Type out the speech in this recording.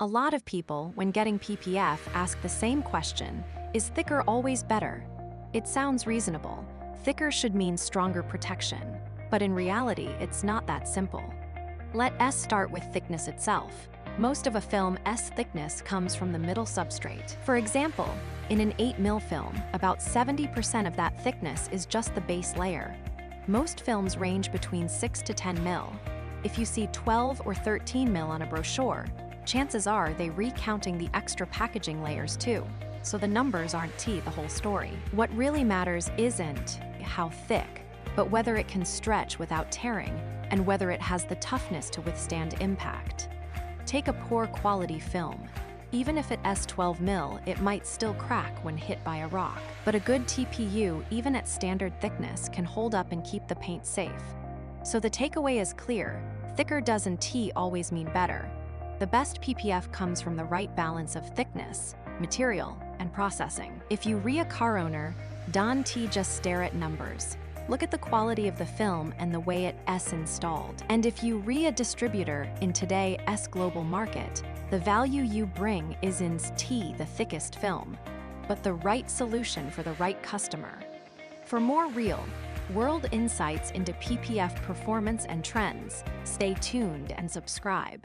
A lot of people, when getting PPF, ask the same question: is thicker always better? It sounds reasonable. Thicker should mean stronger protection. But in reality, it's not that simple. Let us start with thickness itself. Most of a film's thickness comes from the middle substrate. For example, in an 8mm film, about 70% of that thickness is just the base layer. Most films range between 6 to 10mm. If you see 12 or 13mm on a brochure, chances are they're recounting the extra packaging layers too, so the numbers aren't the whole story. What really matters isn't how thick, but whether it can stretch without tearing, and whether it has the toughness to withstand impact. Take a poor quality film. Even if it's 12mm, it might still crack when hit by a rock. But a good TPU, even at standard thickness, can hold up and keep the paint safe. So the takeaway is clear: thicker doesn't always mean better. The best PPF comes from the right balance of thickness, material, and processing. If you a car owner, don't just stare at numbers. Look at the quality of the film and the way it's installed. And if you a distributor in today's global market, the value you bring isn't the thickest film, but the right solution for the right customer. For more real-world insights into PPF performance and trends, stay tuned and subscribe.